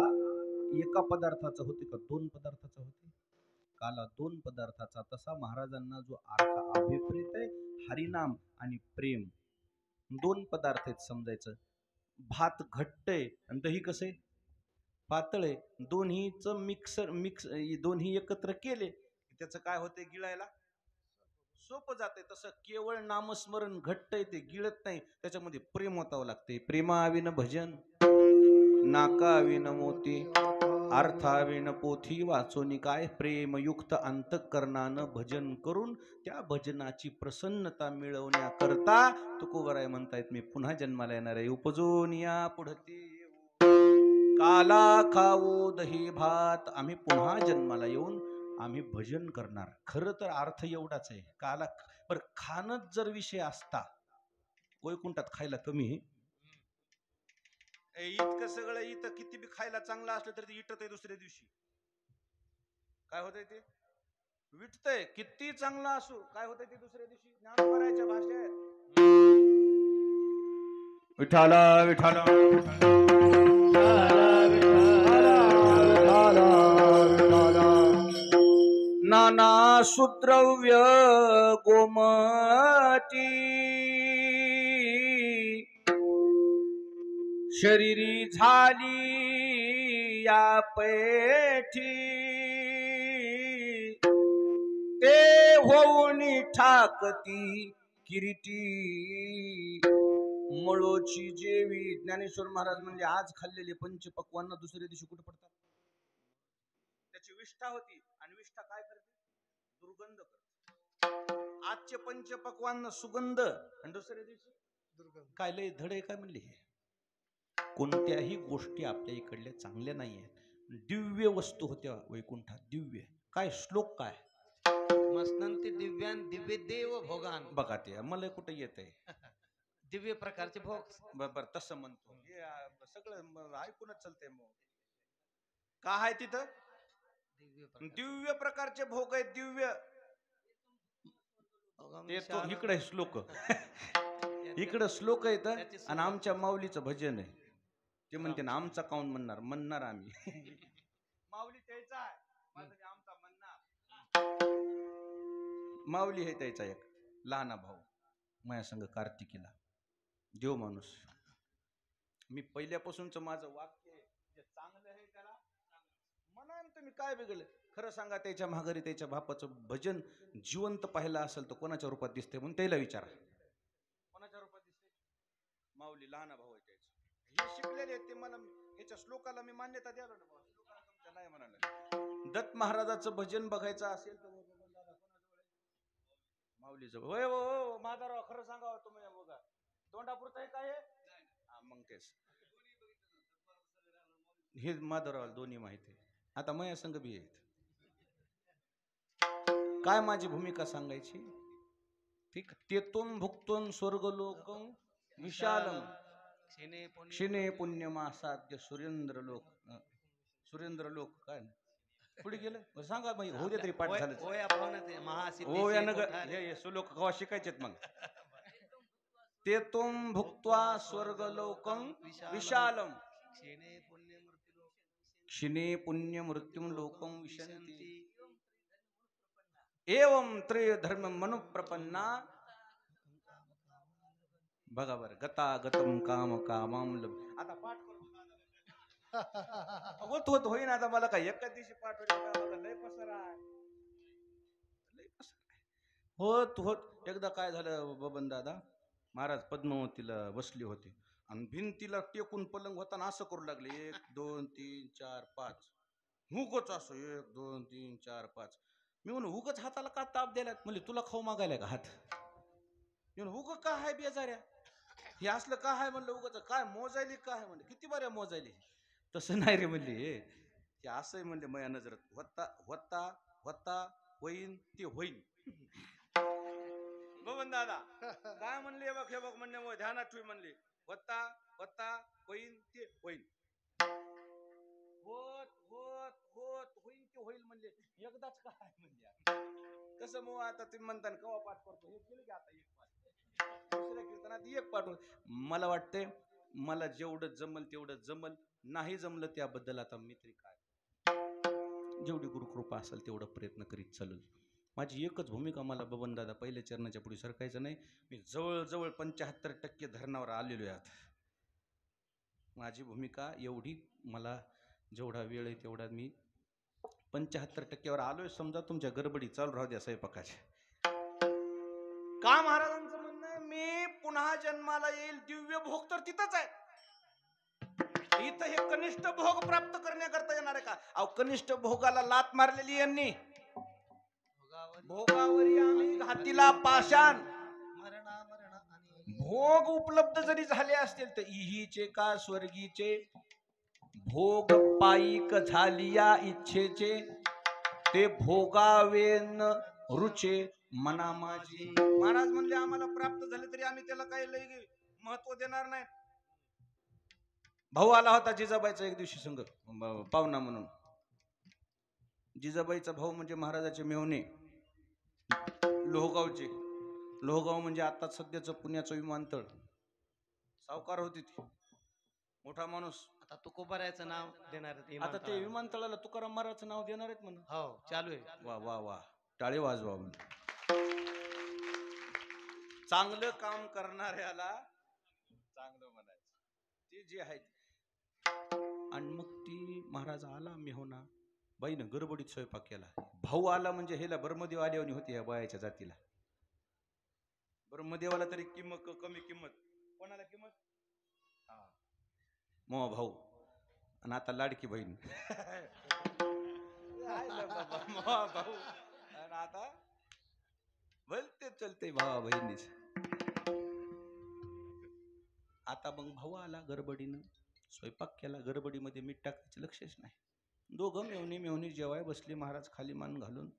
एका पदार्थाचा होते का दोन पदार्थाचा होते? काला दोन पदार्थाचा. तसा महाराजांना जो अर्थ अभिप्रेत आहे, हरिनाम आणि प्रेम दोन पदार्थ आहेत समजायचं. भात घट्ट आहे आणि दही कसं आहे पातळ आहे. दोन्हीचं मिक्स दोन्ही एकत्र केले त्याचं काय होते, गिळायला सोपं जाते. तसं केवळ नामस्मरण घट्ट आहे, ते गिळत नाही, त्याच्यामध्ये प्रेम ओतावं लागते. प्रेमाविन भजन नाकाविन मोती, अर्थाविन पोथी वाचोनी काय. प्रेमयुक्त अंतःकरणानं भजन करून त्या भजनाची प्रसन्नता मिळवण्याकरता तुकोबराय म्हणतायत मी पुन्हा जन्माला येणार आहे. उपजून या पुढते काला खाऊ दही भात. आम्ही पुन्हा जन्माला येऊन आम्ही भजन करणार. खरं तर अर्थ एवढाच आहे काला. पर खाणच जर विषय असता, वैकुंठात खायला कमी आहे. इतकं सगळं इथं किती बी खायला चांगलं असलं तरी ते इटत आहे दुसऱ्या दिवशी. काय होतंय ते विटतंय. किती चांगलं असू काय होतंय ते दुसऱ्या दिवशी. ज्ञानोबरायच्या भाषेत विठाला विठाला नाना सुद्रव्य गोमटी शरीरी झाली या पैठी. ते होऊन ठाकती किरीटी मळोची जेवी. ज्ञानेश्वर महाराज म्हणजे आज खाल्लेले पंचपक्वान्न दुसऱ्या दिवशी कुठे पडतात? त्याची विष्ठा होती आणि विष्ठा काय करते? दुर्गंध करते. आजचे पंचपक्वान्न सुगंध आणि दुसऱ्या दिवशी दुर्गंध. काय लय धडे काय म्हणले हे? कोणत्याही गोष्टी आपल्या इकडल्या चांगल्या नाही आहेत. दिव्य वस्तू होत्या वैकुंठात. दिव्य काय श्लोक काय मस्तंती दिव्यान दिव्य देव भोगान. बघा ते मला कुठे येत आहे दिव्य प्रकारचे भोग. बरोबर तसं म्हणतो हे सगळं ऐकूनच चालतंय. मग काय आहे तिथं? दिव्य प्रकारचे भोग आहेत. दिव्य इकडे श्लोक इकडं श्लोक आहेत आणि आमच्या माऊलीचं भजन आहे. ते म्हणते ना आमचा काऊन म्हणणार आम्ही माऊली त्याचा आहे आमचा म्हणणार. माऊली हे त्याचा एक लहाना भाऊ माझ्या संग कार्तिकीला देव माणूस. मी पहिल्यापासूनच माझं वाक्य जे चांगलं आहे त्याला म्हणा. तुम्ही काय बिघडलं खरं सांगा. त्याच्या माघारी त्याच्या बापाचं भजन जिवंत पाहिलं असेल तर कोणाच्या रूपात दिसते म्हणून त्याला विचारा. कोणाच्या रूपात दिसते? माऊली लहाना भाऊ आहे त्याचं. हे शिकलेले आहेत ते. मला याच्या श्लोकाला मी मान्यता द्यायला ना बाबा. श्लोकाला तुमच्या नाही म्हणाले. दत्त महाराजाचं भजन बघायचं असेल तर माऊलीचं. होय हो माधवराव खरं सांगा तुम्ही बघा. तोंडापुरतं आहे काय मग तेच हे माधवराव दोन्ही माहिती आहे. आता माझ्या संघ बी आहेत. काय माझी भूमिका सांगायची? ठीक. तेतून भुक्तून स्वर्गलोक विशालम क्षिणे पुण्यमासाद्य सुरेंद्र लोक. सुरेंद्र लोक काय पुढे गेलं सांगा मग होऊ दे तरी पाठ झालं. हो या नगर हे सुलोक कवा शिकायचेत मग. तेतून भुक्त्वा स्वर्गलोकं विशालम क्षिणे पुण्य मृत्युम लोकं विशन्ति एवं त्रय धर्म मनुप्रपन्ना. बघा बरं गता गतम काम कामाम. आता पाठ करू होत होईन. आता मला काय एका दिवशी पाठवलं, लय पसर आहे, लय पसर आहे. होत होत एकदा काय झालं बबन दादा, महाराज पद्मावतीला बसली होती आणि भिंतीला टेकून पलंग होता ना, असं करू लागले 1 2 3 4 5. हुकच असं 1 2 3 4 5. मी म्हणून उगच हाताला का ताप द्यायला, म्हणजे तुला खाऊ मागायला का हात? उग का आहे बेजाऱ्या, हे असलं का आहे म्हणलं, उगाच काय मोजायली काय आहे म्हणलं, किती बऱ्या मोजायली. तसं नाही रे म्हणले, हे असंही म्हणले माझ्या नजरात, होता होता होता होईन ते होईन. बबन दादा काय म्हणले बघ, हे बघ म्हणणे ध्यानात ठेवी म्हणले, होता होता होईन ते होईन. होत होत होत होईन ते होईल म्हणले, एकदाच काय म्हणजे. कसं मग आता तुम्ही म्हणता कवा पाठ करतो, हे केलं की आता एक पाठ, दुसऱ्या कीर्तनात एक पाठ. मला वाटतंय मला जेवढं जमल तेवढं जमल, नाही जमलं त्याबद्दल आता मी तरी काय, जेवढी गुरुकृपा असेल तेवढं प्रयत्न करीत चालेल. माझी एकच भूमिका, मला बबनदादा पहिल्या चरणाच्या पुढे सरकायचं नाही. मी जवळजवळ 75% धरणावर आलेलो आहे. आता माझी भूमिका एवढी, मला जेवढा वेळ आहे तेवढा मी 75%वर आलोय. समजा तुमच्या गडबडी चालू राहू द्या स्वयंपाकाच्या. का महाराजांचं म्हणणं आहे, मी पुन्हा जन्माला येईल, दिव्य भोग तर तिथंच आहे. इथं हे कनिष्ठ भोग प्राप्त करण्याकरता येणार आहे का? अहो कनिष्ठ भोगाला लात मारलेली यांनी, भोगावरी आम्ही घातीला पाषाण. भोग उपलब्ध जरी झाले असतील तर इहीचे का स्वर्गीचे, भोग पायिक झालिया इच्छेचे, ते भोगावेन रुचे मना माझी. महाराज म्हणले आम्हाला प्राप्त झाले तरी आम्ही त्याला काही लय महत्व देणार नाही. भाऊ आला होता जिजाबाईचा एक दिवशी संग पाहुणा म्हणून. जिजाबाईचा भाऊ म्हणजे महाराजाचे मेहुणे, लोहगावचे. लोहगाव म्हणजे आता सध्याचं पुण्याचं विमानतळ. सावकार होती ती, मोठा माणूस. आता तुकोबारायचं नाव देणार आहेत आता ते विमानतळाला तुकाराम महाराजचं नाव देणार आहेत म्हणून. हो चालू आहे. वा वा वा, टाळे वाजवा म्हणून. चांगलं काम करणाऱ्याला चांगलं म्हणायचं, ते जे आहे. आणि मग ती महाराज आला मेहुणा, बाईनं गडबडीत स्वयंपाक केला. भाऊ आला म्हणजे ह्याला ब्रह्मदेव आल्यावानी होती या बायाच्या जातीला. ब्रह्मदेवाला तरी किंमत कमी, किंमत कोणाला किंमत, मो भाऊ. आणि आता लाडकी बहीण भाऊ, आणि आता भलते चलते भावा बहिणीच. आता मग भाऊ आला गडबडीनं, स्वयंपाक केला गडबडीमध्ये, मीठ टाकायचं लक्षच नाही. दोघं मेहुणी जेवाय बसली. महाराज खाली मान घालून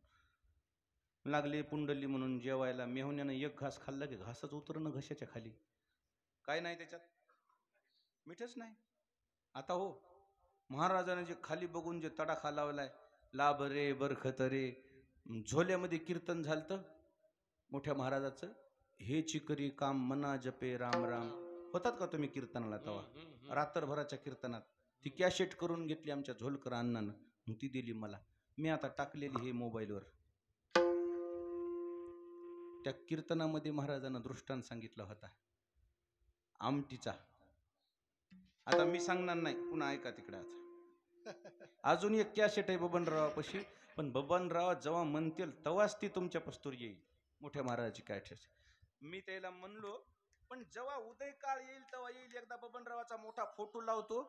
लागले पुंडली म्हणून जेवायला. मेहुण्यानं एक घास खाल्ला की घासच उतरणं घशाच्या खाली, काय नाही त्याच्यात, मीठच नाही. आता हो, महाराजाने जे खाली बघून जे तडाखा लावलाय, लाभ रे बरखत रे, झोल्यामध्ये कीर्तन झालतं मोठ्या महाराजाचं, हे चिकरी काम मना जपे राम राम. होतात का तुम्ही कीर्तनाला तवा? रात्रभराच्या कीर्तनात ती कॅसेट करून घेतली आमच्या झोलकर अण्णानं, ती दिली मला, मी आता टाकलेली हे मोबाईलवर. त्या कीर्तनामध्ये महाराजांना दृष्टांत सांगितला होता आमटीचा. आता मी सांगणार नाही, पुन्हा ऐका तिकडे. आता अजून एक कॅसेट आहे बबनरावापाशी, पण बबनराव जेव्हा म्हणतील तेव्हाच ती तुमच्या पस्तूर येईल, मोठ्या महाराजाची कॅसेट. मी त्याला म्हणलो, पण जेव्हा उदय काळ येईल तेव्हा येईल. एकदा बबनरावाचा मोठा फोटो लावतो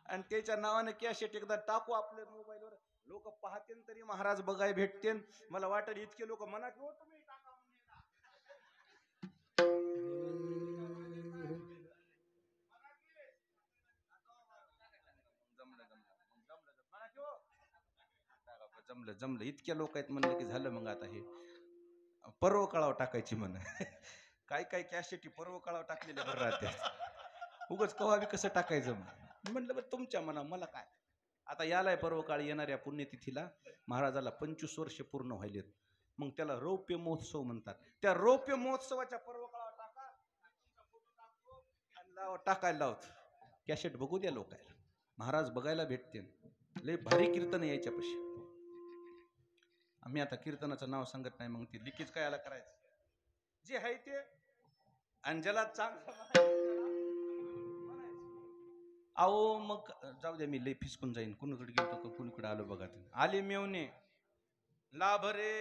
आणि त्याच्या नावाने कॅसेट एकदा टाकू आपल्या मोबाईलवर, लोक पाहते तरी महाराज बघाय भेटते. मला वाटेल इतके लोक म्हणा की हो तुम्ही टाका. जमलं इतक्या लोक आहेत म्हणलं की झालं. मग आता हे पर्व काळावर टाकायची म्हण, काय काय कॅसेटी पर्व काळावर टाकलेले बरं राहते. उगच कवा बी कसं टाकायचं म्हणलं, बरं तुमच्या मना, मला काय. आता यालाय पर्व काळ, येणाऱ्या पुण्यतिथीला महाराजाला 25 वर्ष पूर्ण व्हायलेत. मग त्याला रौप्य महोत्सव म्हणतात. त्या रौप्य महोत्सवाच्या पर्व काळावर टाका, टाकायला लावत कॅसेट बघू द्या लोकायला, महाराज बघायला भेटते. लय भारी कीर्तन यायच्यापाशी. आम्ही आता कीर्तनाचं नाव सांगत नाही, मग ते लिखीच काय याला करायचं जे आहे ते. आणि ज्याला चांगलं अहो मग जाऊ द्या, मी लई फिसकून जाईन. कुणीकडे गेलो का कुणीकडे आलो बघा. आले मेवणे लाभ रे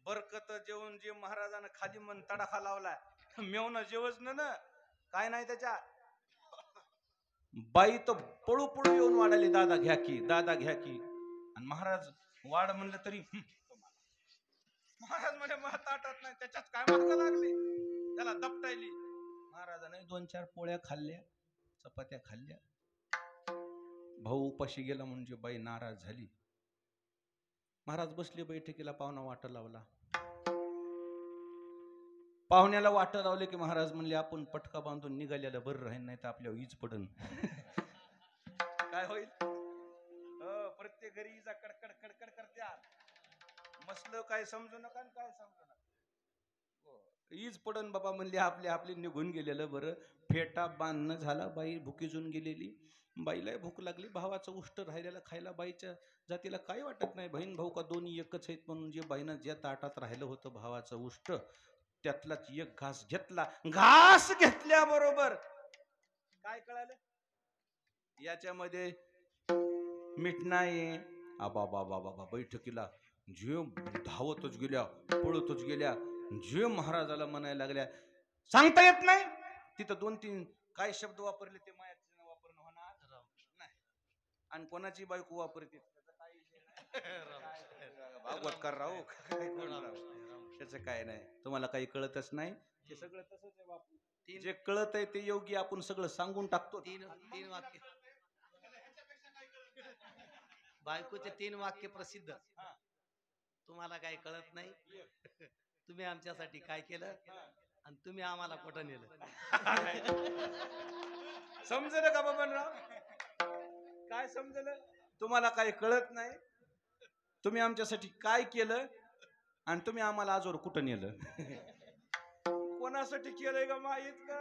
बरकत जेवण जे महाराजानं खाली मन तडाखा लावलाय. मेवणं जेवच ना काय नाही त्याच्या. बाई तर पळू पळू येऊन वाढाली, दादा घ्या की, दादा घ्या की. आणि महाराज वाढ म्हणलं तरी महाराज म्हणे मला ताटात नाही, त्याच्यात काय मार्ग लागली, त्याला दपटायली. महाराजाने 2-4 पोळ्या खाल्ल्या, चपात्या खाल्ल्या. भाऊ उपाशी गेला म्हणजे बाई नाराज झाली. महाराज बसले बैठकीला, पाहुणा वाटा लावला. पाहुण्याला वाटा लावले की महाराज म्हणले आपण पटका बांधून निघालेलं बरं राहील, नाही तर आपल्यावर ईज पडन. काय होईल? प्रत्येक घरी इजा कडकड कडकड करत्या. मसलं काय समजू नका आणि काय समजू नका. ईज पडन बाबा म्हणले, आपले आपले निघून गेलेलं बरं. फेटा बांधणं झाला, बाई भुकीजून गेलेली. बाईला भूक लागली, भावाचं उष्ट राहिलेलं खायला. बाईच्या जातीला काही वाटत नाही, बहीण भाऊ का दोन्ही एकच आहेत म्हणून. जे बाईनं ज्या ताटात राहिलं होतं भावाचं उष्ट, त्यातलाच एक घास घेतला. घास घेतल्याबरोबर काय कळालं, याच्यामध्ये मीठ नाही. आबा बाबा बाबा बैठकीला जे धावतच गेल्या, पळतच गेल्या. जे महाराजाला म्हणायला लागल्या, सांगता येत नाही. तिथं 2-3 काय शब्द वापरले ते मायाचं वापरणं होणार नाही. आणि कोणाची बायको वापरते भागवतकार राहू त्याचं काय नाही. तुम्हाला काही कळतच नाही, ते सगळं तसंच आहे बापू. जे कळत आहे ते योग्य आपण सगळं सांगून टाकतो. तीन वाक्य बायकोचे 3 वाक्य प्रसिद्ध. तुम्हाला काही कळत नाही, तुम्ही आमच्यासाठी काय केलं, आणि तुम्ही आम्हाला कुठं नेलं. समजलं का बबनराव? काय समजलं? तुम्हाला काही कळत नाही, तुम्ही आमच्यासाठी काय केलं, आणि तुम्ही आम्हाला आजवर कुठं नेलं. कोणासाठी केलंय का माहित का?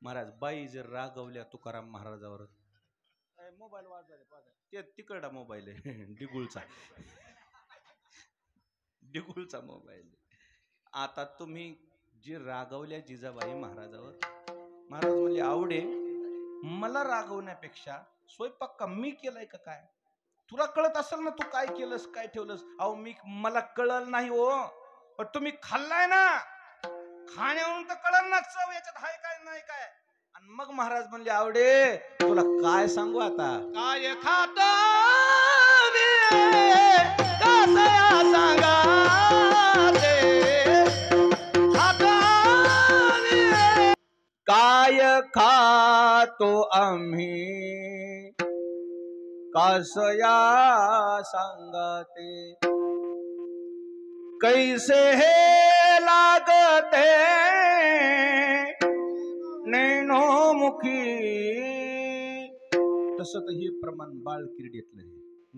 महाराज बाई जर रागवल्या तुकाराम महाराजावर, मोबाईल वाजवायला ते तिकडा मोबाईल आहे डिगुळचा, डिगुळचा मोबाईल. आता तुम्ही जे रागवल्या जिजाबाई महाराजावर, महाराज म्हणले आवडे मला रागवण्यापेक्षा स्वयंपाक का मी केलाय का काय? तुला कळत असेल ना तू काय केलंस काय ठेवलंस. अहो मला कळल नाही हो, पण तुम्ही खाल्लाय ना, खाण्यावरून तर कळल ना चव याच्यात हाय काय नाही काय. आणि मग महाराज म्हणले आवडे तुला काय सांगू आता, काय खातो सांगा काय खातो आम्ही कासया सांगते, कैसे हे लागते नैनो मुखी. तसं तर हे प्रमाण बाळ किरडेतलं आहे,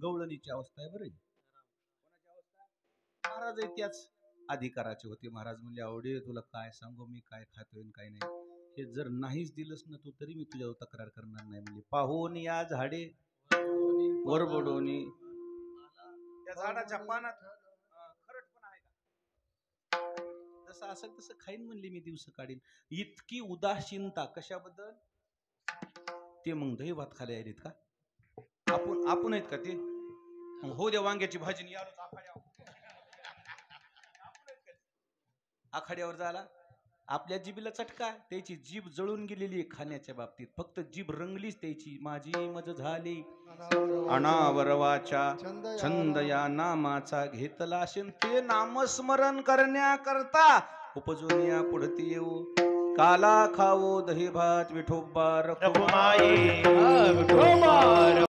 गवळणीची अवस्था आहे. बरं कोणाची अवस्था? महाराज त्याच अधिकाराचे होते. महाराज म्हणले आवडे तुला काय सांगू मी काय खातोय काय नाही. हे जर नाहीच दिलंस ना तू तरी मी तुझ्यावर तक्रार करणार नाही. म्हणजे पाहून या झाडे वरबडोनी, त्या झाडाच्या पानात खरट पण आहे का? जसं असेल तसं खाईन म्हणले मी, दिवस काढीन. इतकी उदासीनता कशाबद्दल? ते मग दही भात खाली आहेत का? आपण आहेत का ते? हो द्या वांग्याची भाजी आखाड्यावर झाला. आपल्या जिभेला चटका, त्याची जीभ जळून गेलेली आहे खाण्याच्या बाबतीत. फक्त जीभ रंगलीच त्याची. माझी मज झाली अनावरवाचा छंद या नामाचा घेतला असेल ते नामस्मरण करण्याकरता उपजून या पुढती येऊ. काला खावो दही भात विठोबा रखुमाई.